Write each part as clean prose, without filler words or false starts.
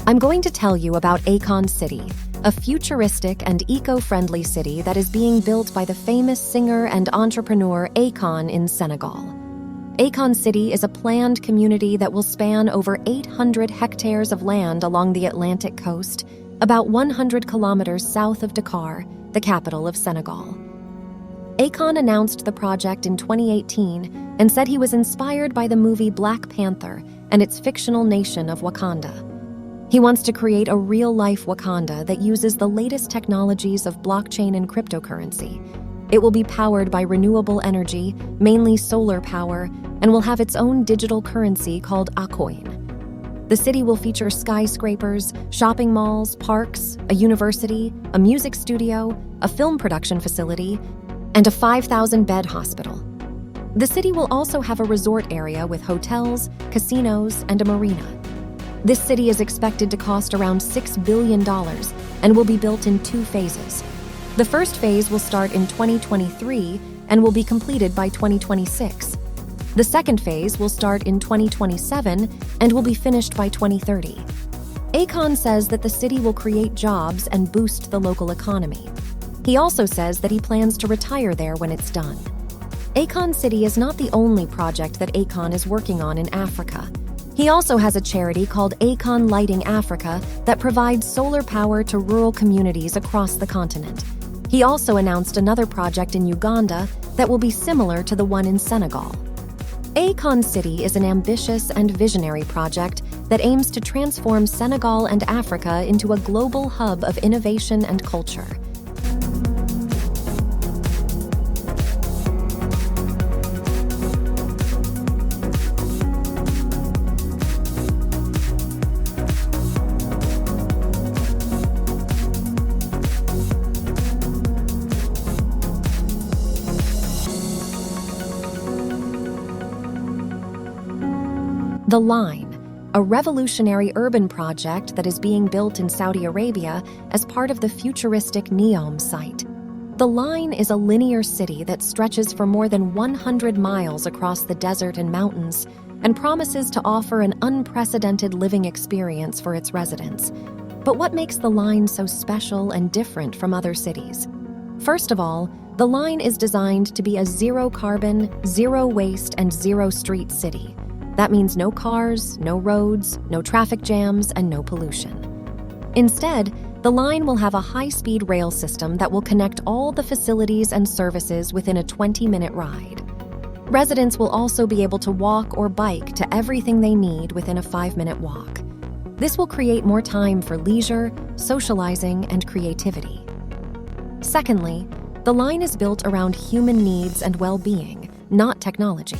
I'm going to tell you about Akon City, a futuristic and eco-friendly city that is being built by the famous singer and entrepreneur Akon in Senegal. Akon City is a planned community that will span over 800 hectares of land along the Atlantic coast, about 100 kilometers south of Dakar, the capital of Senegal. Akon announced the project in 2018 and said he was inspired by the movie Black Panther and its fictional nation of Wakanda. He wants to create a real-life Wakanda that uses the latest technologies of blockchain and cryptocurrency. It will be powered by renewable energy, mainly solar power, and will have its own digital currency called Akoin. The city will feature skyscrapers, shopping malls, parks, a university, a music studio, a film production facility, and a 5,000-bed hospital. The city will also have a resort area with hotels, casinos, and a marina. This city is expected to cost around $6 billion and will be built in 2 phases. The first phase will start in 2023 and will be completed by 2026. The second phase will start in 2027 and will be finished by 2030. Akon says that the city will create jobs and boost the local economy. He also says that he plans to retire there when it's done. Akon City is not the only project that Akon is working on in Africa. He also has a charity called Akon Lighting Africa that provides solar power to rural communities across the continent. He also announced another project in Uganda that will be similar to the one in Senegal. Akon City is an ambitious and visionary project that aims to transform Senegal and Africa into a global hub of innovation and culture. The Line, a revolutionary urban project that is being built in Saudi Arabia as part of the futuristic Neom site. The Line is a linear city that stretches for more than 100 miles across the desert and mountains and promises to offer an unprecedented living experience for its residents. But what makes the Line so special and different from other cities? First of all, the Line is designed to be a zero-carbon, zero-waste, and zero-street city. That means no cars, no roads, no traffic jams, and no pollution. Instead, the Line will have a high-speed rail system that will connect all the facilities and services within a 20-minute ride. Residents will also be able to walk or bike to everything they need within a 5-minute walk. This will create more time for leisure, socializing, and creativity. Secondly, the Line is built around human needs and well-being, not technology.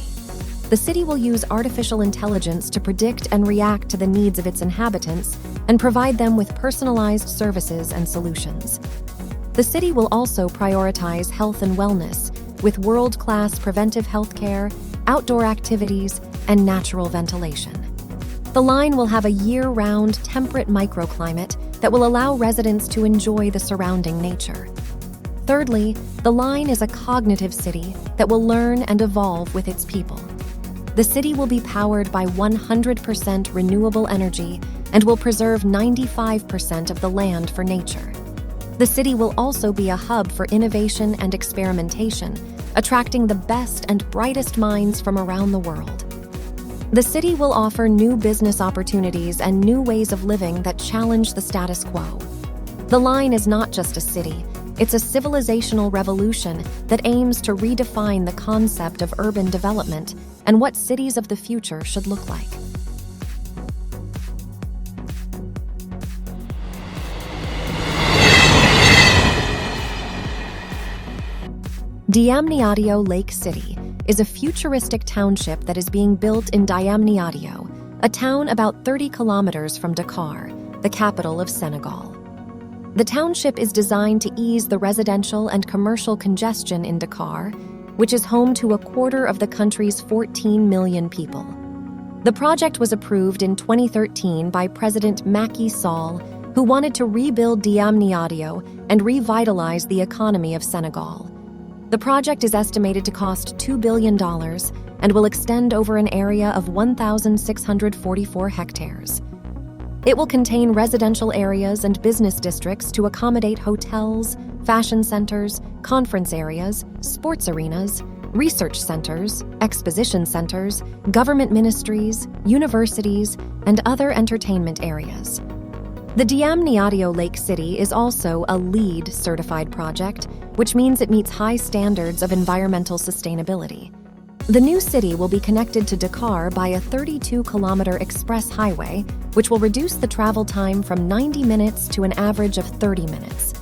The city will use artificial intelligence to predict and react to the needs of its inhabitants and provide them with personalized services and solutions. The city will also prioritize health and wellness with world-class preventive healthcare, outdoor activities, and natural ventilation. The Line will have a year-round temperate microclimate that will allow residents to enjoy the surrounding nature. Thirdly, the Line is a cognitive city that will learn and evolve with its people. The city will be powered by 100% renewable energy and will preserve 95% of the land for nature. The city will also be a hub for innovation and experimentation, attracting the best and brightest minds from around the world. The city will offer new business opportunities and new ways of living that challenge the status quo. The Line is not just a city, it's a civilizational revolution that aims to redefine the concept of urban development and what cities of the future should look like. Diamniadio Lake City is a futuristic township that is being built in Diamniadio, a town about 30 kilometers from Dakar, the capital of Senegal. The township is designed to ease the residential and commercial congestion in Dakar, which is home to a quarter of the country's 14 million people. The project was approved in 2013 by President Macky Sall, who wanted to rebuild Diamniadio and revitalize the economy of Senegal. The project is estimated to cost $2 billion and will extend over an area of 1,644 hectares. It will contain residential areas and business districts to accommodate hotels, fashion centers, conference areas, sports arenas, research centers, exposition centers, government ministries, universities, and other entertainment areas. The Diamniadio Lake City is also a LEED certified project, which means it meets high standards of environmental sustainability. The new city will be connected to Dakar by a 32-kilometer express highway, which will reduce the travel time from 90 minutes to an average of 30 minutes.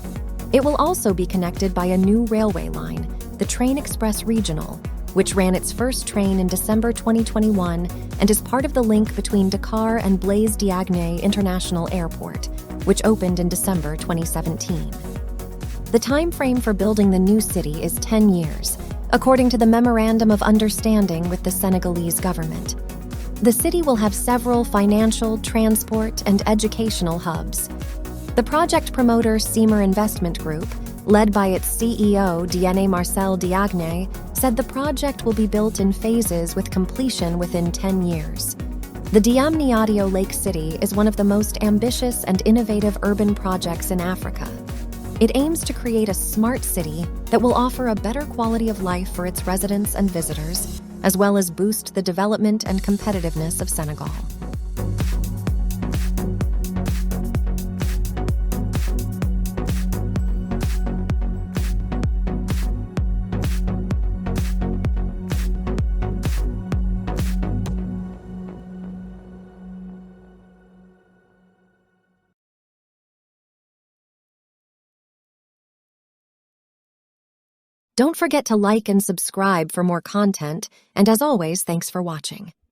It will also be connected by a new railway line, the Train Express Regional, which ran its first train in December 2021 and is part of the link between Dakar and Blaise Diagne International Airport, which opened in December 2017. The time frame for building the new city is 10 years, according to the Memorandum of Understanding with the Senegalese government. The city will have several financial, transport, and educational hubs. The project promoter Seamer Investment Group, led by its CEO Diane Marcel Diagne, said the project will be built in phases with completion within 10 years. The Diamniadio Lake City is one of the most ambitious and innovative urban projects in Africa. It aims to create a smart city that will offer a better quality of life for its residents and visitors, as well as boost the development and competitiveness of Senegal. Don't forget to like and subscribe for more content, and as always, thanks for watching.